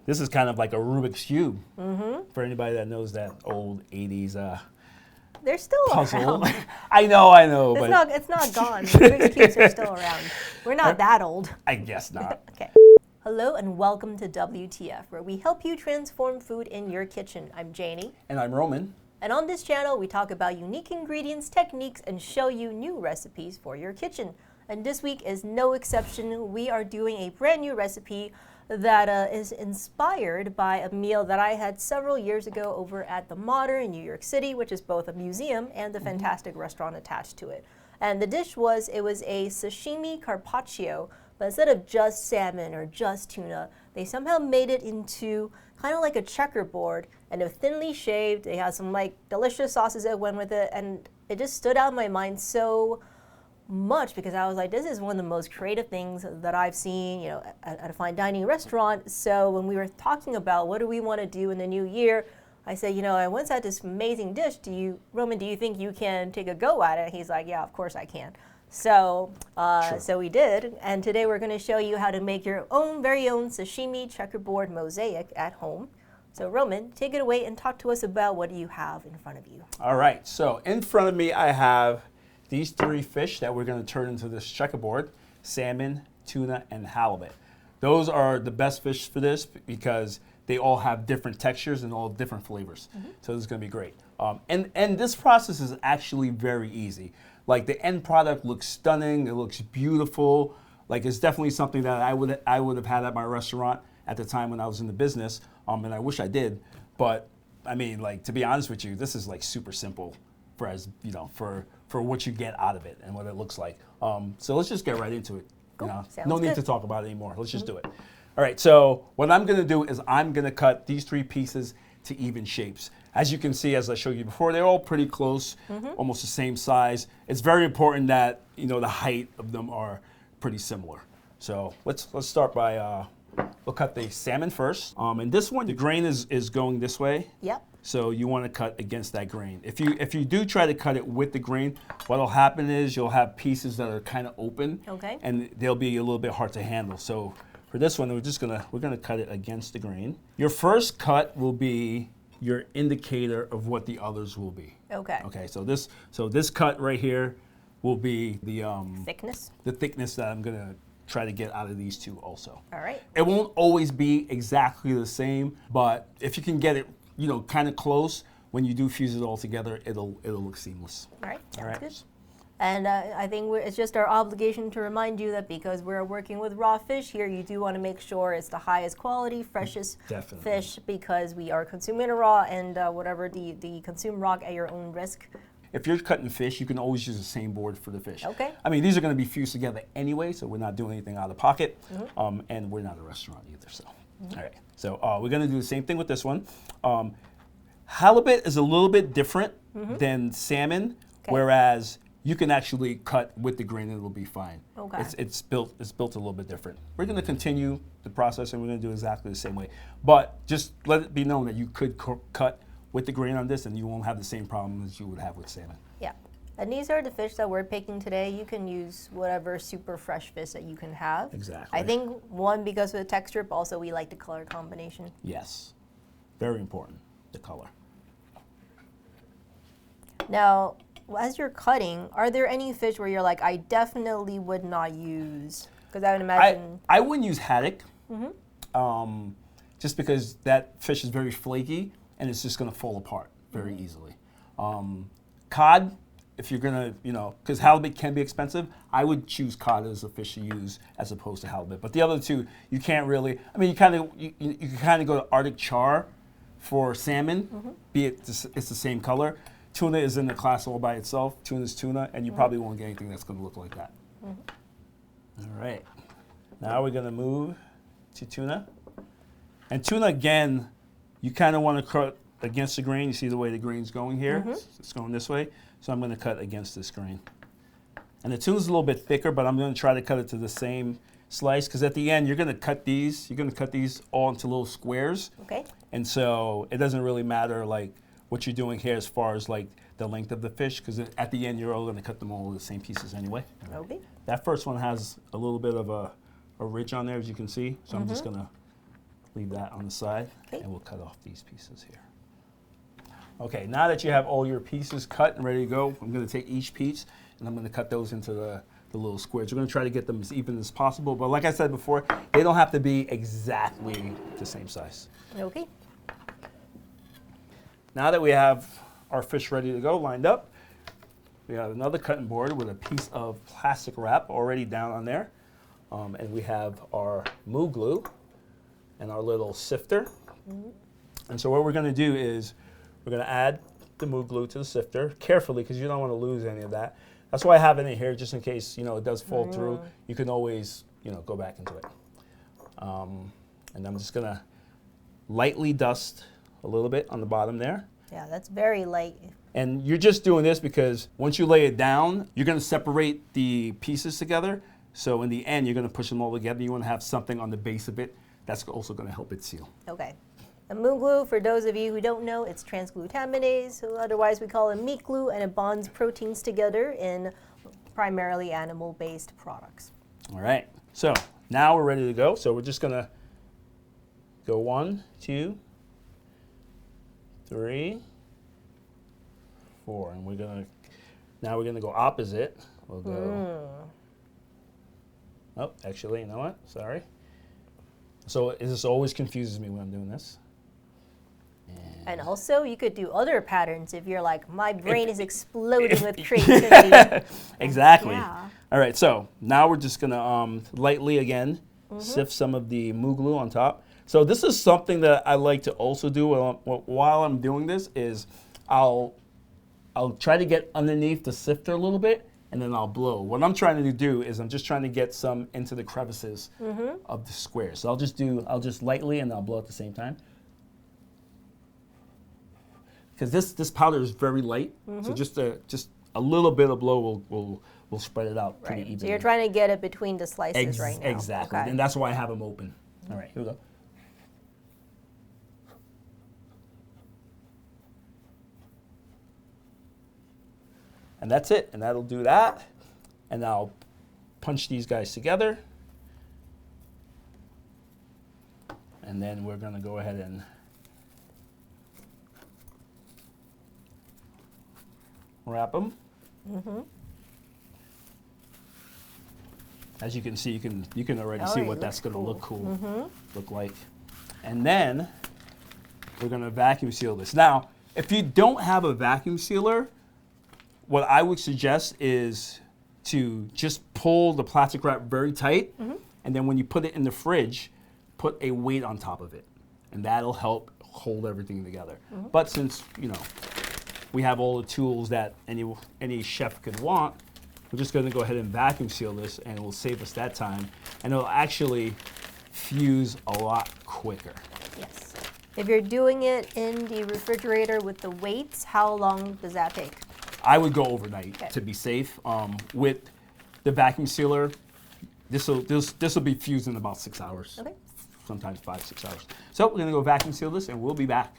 This is kind of like a Rubik's Cube for anybody that knows that old 80s They're still puzzle. around. I know, but It's not gone. Rubik's Cubes are still around. We're not that old. I guess not. Okay. Hello and welcome to WTF, where we help you transform food in your kitchen. I'm Janie. And I'm Roman. And on this channel, we talk about unique ingredients, techniques, and show you new recipes for your kitchen. And this week is no exception. We are doing a brand new recipe that is inspired by a meal that I had several years ago over at the Modern in New York City, which is both a museum and a fantastic restaurant attached to it. And the dish was a sashimi carpaccio, but instead of just salmon or just tuna, they somehow made it into kind of like a checkerboard, and they're thinly shaved. They had some like delicious sauces that went with it, and it just stood out in my mind so much because I was like, this is one of the most creative things that I've seen, at a fine dining restaurant. So when we were talking about what do we want to do in the new year, I said, I once had this amazing dish. Roman, do you think you can take a go at it? He's like, yeah, of course I can. So, Sure. So we did, and today we're going to show you how to make your very own sashimi checkerboard mosaic at home. So Roman, take it away and talk to us about what you have in front of you. All right, so in front of me I have these three fish that we're going to turn into this checkerboard: salmon, tuna, and halibut. Those are the best fish for this because they all have different textures and all different flavors. So this is going to be great. And this process is actually very easy. Like the end product looks stunning. It looks beautiful. Like it's definitely something that I would have had at my restaurant at the time when I was in the business. And I wish I did. But I mean, like, to be honest with you, this is like super simple for what you get out of it and what it looks like. So let's just get right into it. Cool. No need good. to talk about it anymore. Let's just do it. All right, so what I'm gonna do is I'm gonna cut these three pieces to even shapes. As you can see, as I showed you before, they're all pretty close, almost the same size. It's very important that the height of them are pretty similar. So let's start by we'll cut the salmon first. And this one, the grain is going this way. Yep. So you want to cut against that grain. If you do try to cut it with the grain, what'll happen is you'll have pieces that are kind of open, Okay. and they'll be a little bit hard to handle. So for this one, we're gonna cut it against the grain. Your first cut will be your indicator of what the others will be. Okay. Okay. So this cut right here will be the Thickness. the thickness that I'm gonna try to get out of these two also. All right. It won't always be exactly the same, but if you can get it kind of close, when you do fuse it all together, it'll look seamless. All right. Sounds All right. good. And I think it's just our obligation to remind you that because we're working with raw fish here, you do want to make sure it's the highest quality, freshest Definitely. fish, because we are consuming it raw, and whatever the consume raw at your own risk. If you're cutting fish, you can always use the same board for the fish. Okay. I mean, these are going to be fused together anyway, so we're not doing anything out of pocket, and we're not a restaurant either. So, all right. So we're going to do the same thing with this one. Halibut is a little bit different than salmon, whereas you can actually cut with the grain and it'll be fine. Okay. It's built a little bit different. We're going to continue the process and we're going to do exactly the same way. But just let it be known that you could cut with the grain on this and you won't have the same problem as you would have with salmon. Yeah. And these are the fish that we're picking today. You can use whatever super fresh fish that you can have. Exactly. I think one, because of the texture, but also we like the color combination. Yes. Very important, the color. Now, as you're cutting, are there any fish where you're like, I definitely would not use? Because I would imagine. I wouldn't use haddock, just because that fish is very flaky and it's just going to fall apart very easily. Cod, if you're going to, because halibut can be expensive, I would choose cod as a fish to use as opposed to halibut. But the other two, you can't really. I mean, you can kind of go to Arctic char for salmon, be it it's the same color. Tuna is in the class all by itself. Tuna is tuna, and you probably won't get anything that's going to look like that. All right. Now we're going to move to tuna. And tuna, again, you kind of want to cut against the grain. You see the way the grain's going here? It's going this way. So I'm going to cut against this grain. And the tuna's a little bit thicker, but I'm going to try to cut it to the same slice, because at the end, you're going to cut these. You're going to cut these all into little squares. Okay. And so it doesn't really matter, like, what you're doing here as far as like the length of the fish, because at the end you're all going to cut them all in the same pieces anyway. Okay. That first one has a little bit of a ridge on there, as you can see. So I'm just going to leave that on the side, Okay. and we'll cut off these pieces here. Okay, now that you have all your pieces cut and ready to go, I'm going to take each piece and I'm going to cut those into the little squares. We're going to try to get them as even as possible, but like I said before, they don't have to be exactly the same size. Okay. Now that we have our fish ready to go, lined up, we have another cutting board with a piece of plastic wrap already down on there. And we have our moo glue and our little sifter. And so what we're going to do is we're going to add the moo glue to the sifter carefully because you don't want to lose any of that. That's why I have it in here just in case, you know, it does fall through. You can always, you know, go back into it. And I'm just going to lightly dust a little bit on the bottom there. Yeah, that's very light. And you're just doing this because once you lay it down, you're going to separate the pieces together. So in the end, you're going to push them all together. You want to have something on the base of it that's also going to help it seal. Okay. A moo glue, for those of you who don't know, it's transglutaminase, otherwise we call it meat glue, and it bonds proteins together in primarily animal-based products. All right. So now we're ready to go. So we're just going to go 1, 2, 3, 4, and now we're going to go opposite. We'll go. Oh, actually, you know what? Sorry. So this always confuses me when I'm doing this. And also, you could do other patterns if you're like, my brain is exploding with creativity. Exactly. Yeah. All right, so now we're just going to lightly, again, sift some of the moo glue on top. So this is something that I like to also do while I'm doing this is I'll try to get underneath the sifter a little bit, and then I'll blow. What I'm trying to do is I'm just trying to get some into the crevices of the square. So I'll just lightly and I'll blow at the same time. Because this powder is very light, so just a little bit of blow will spread it out pretty evenly. So you're trying to get it between the slices right now. Exactly, Okay. and that's why I have them open. All right, here we go. And that's it, and that'll do that. And I'll punch these guys together. And then we're gonna go ahead and wrap them. As you can see, you can already see what that's gonna look like. And then we're gonna vacuum seal this. Now, if you don't have a vacuum sealer, what I would suggest is to just pull the plastic wrap very tight, and then when you put it in the fridge, put a weight on top of it, and that'll help hold everything together. But since, you know, we have all the tools that any chef could want, we're just gonna go ahead and vacuum seal this, and it will save us that time, and it'll actually fuse a lot quicker. Yes. If you're doing it in the refrigerator with the weights, how long does that take? I would go overnight to be safe. With the vacuum sealer, this will be fused in about 6 hours. Okay. Sometimes 5, 6 hours. So we're gonna go vacuum seal this, and we'll be back.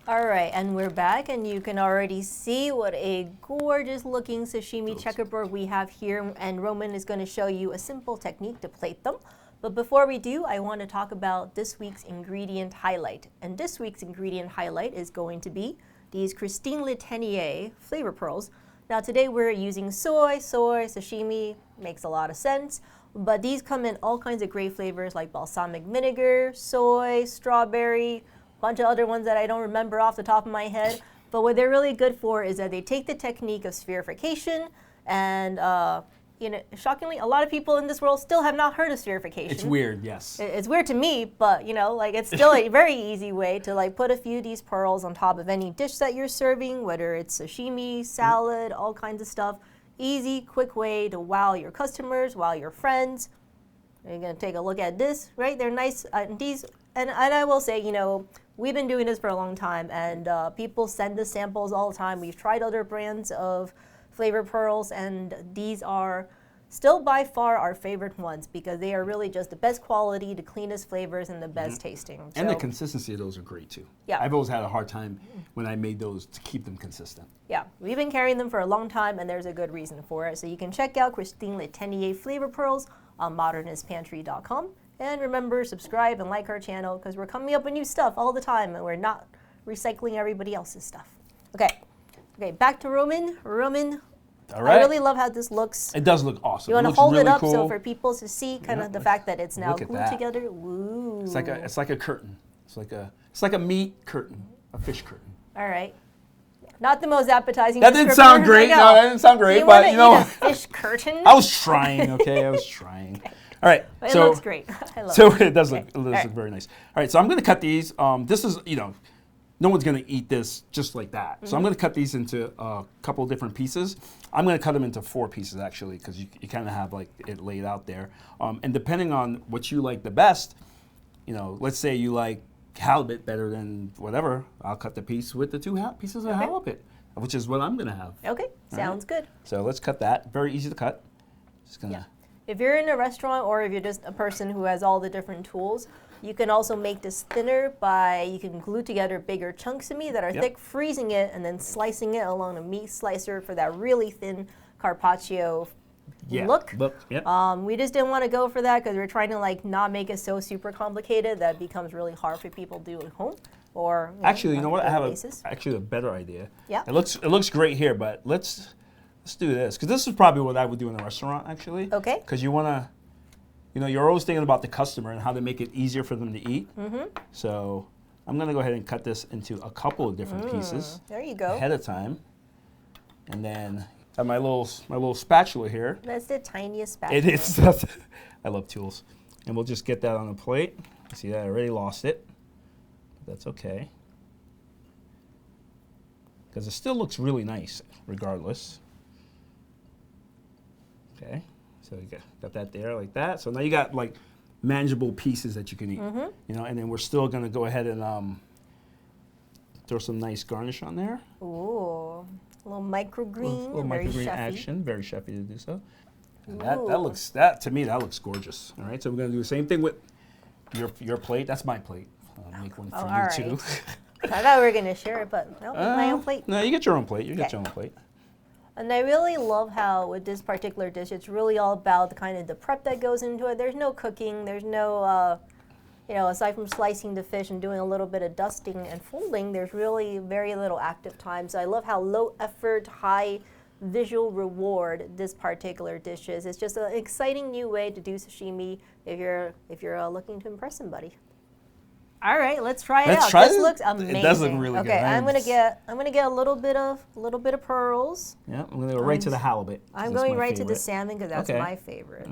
All right, and we're back, and you can already see what a gorgeous looking sashimi checkerboard we have here, and Roman is going to show you a simple technique to plate them. But before we do, I want to talk about this week's ingredient highlight. And this week's ingredient highlight is going to be these Tennier flavor pearls. Now today we're using soy, sashimi, makes a lot of sense. But these come in all kinds of great flavors like balsamic vinegar, soy, strawberry, bunch of other ones that I don't remember off the top of my head. But what they're really good for is that they take the technique of spherification and, you know, shockingly, a lot of people in this world still have not heard of spherification. It's weird, yes. It's weird to me, but, you know, like, it's still a very easy way to, like, put a few of these pearls on top of any dish that you're serving, whether it's sashimi, salad, all kinds of stuff. Easy, quick way to wow your customers, wow your friends. You're going to take a look at this, right? They're nice. These, and I will say, you know, we've been doing this for a long time, and people send us samples all the time. We've tried other brands of flavor pearls, and these are still by far our favorite ones because they are really just the best quality, the cleanest flavors, and the best tasting. And the consistency of those are great too. Yeah. I've always had a hard time when I made those to keep them consistent. Yeah, we've been carrying them for a long time, and there's a good reason for it. So you can check out Tennier flavor pearls on modernistpantry.com. And remember, subscribe and like our channel because we're coming up with new stuff all the time and we're not recycling everybody else's stuff. Okay, back to Roman. All right. I really love how this looks. It does look awesome. You want to looks hold really it up cool. so for people to see kind of the fact that it's now Look at glued that. together. Ooh. It's like a curtain. It's like a meat curtain, a fish curtain. All right. Not the most appetizing. That didn't descriptor, sound great. I know. No, that didn't sound great. You But want you to eat know, a fish curtain? I was trying. Okay, I was trying. All right. But it so looks great. I love so it. it does Okay. look All right. very nice. All right. So I'm going to cut these. This is no one's going to eat this just like that. So I'm going to cut these into a couple of different pieces. I'm going to cut them into 4 pieces actually because you kind of have like it laid out there. And depending on what you like the best, let's say you like halibut better than whatever, I'll cut the piece with the 2 pieces of halibut, which is what I'm going to have. Okay, sounds good. So let's cut that. Very easy to cut. Just gonna. Yeah. If you're in a restaurant or if you're just a person who has all the different tools, you can also make this thinner you can glue together bigger chunks of meat that are thick, freezing it, and then slicing it along a meat slicer for that really thin carpaccio look. We just didn't want to go for that because we're trying to not make it so super complicated that it becomes really hard for people to do at home. Or actually, you know what? I have basis. a better idea. Yeah. It looks great here, but let's do this because this is probably what I would do in a restaurant actually. Okay. Because you want to. You're always thinking about the customer and how to make it easier for them to eat. So I'm going to go ahead and cut this into a couple of different pieces. There you go. Ahead of time. And then I have my little spatula here. That's the tiniest spatula. It is. I love tools. And we'll just get that on a plate. See that? I already lost it. That's okay. Because it still looks really nice regardless. Okay. So you got that there like that. So now you got like manageable pieces that you can eat. And then we're still going to go ahead and throw some nice garnish on there. Ooh, a little microgreen. Little very microgreen chefy. action. Very chefy to do so. And to me that looks gorgeous. All right. So we're going to do the same thing with your plate. That's my plate. I'll make one for you too. I thought we were going to share it, but no, my own plate. No, you get your own plate. You get your own plate. And I really love how with this particular dish, it's really all about the prep that goes into it. There's no cooking. There's no, aside from slicing the fish and doing a little bit of dusting and folding, there's really very little active time. So I love how low effort, high visual reward this particular dish is. It's just an exciting new way to do sashimi if you're looking to impress somebody. All right, let's try it out. This looks amazing. It does look really good. Okay, I'm gonna get a little bit of pearls. Yeah, I'm gonna go right to the halibut. I'm going right to the salmon because that's my favorite.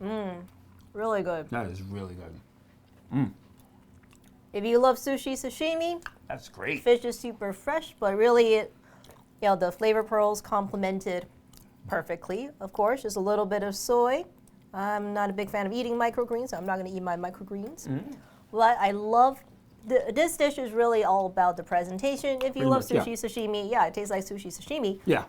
All right. Really good. That is really good. If you love sushi sashimi, That's great. fish is super fresh, but really the flavor pearls complemented perfectly. Of course, just a little bit of soy. I'm not a big fan of eating microgreens, so I'm not going to eat my microgreens. But I love, this dish is really all about the presentation. If you love sushi sashimi, it tastes like sushi sashimi. Yeah.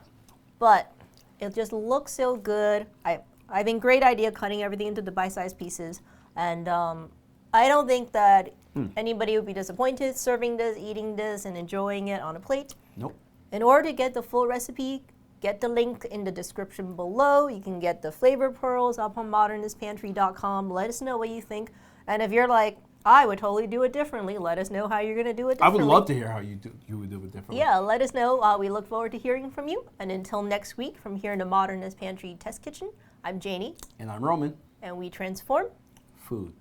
But it just looks so good. I think great idea cutting everything into the bite-sized pieces. And I don't think that anybody would be disappointed serving this, eating this, and enjoying it on a plate. Nope. In order to get the full recipe, get the link in the description below. You can get the flavor pearls up on modernistpantry.com. Let us know what you think. And if you're like, I would totally do it differently, let us know how you're going to do it differently. I would love to hear how you would do it differently. Yeah, let us know. We look forward to hearing from you. And until next week, from here in the Modernist Pantry Test Kitchen, I'm Janie. And I'm Roman. And we transform Food.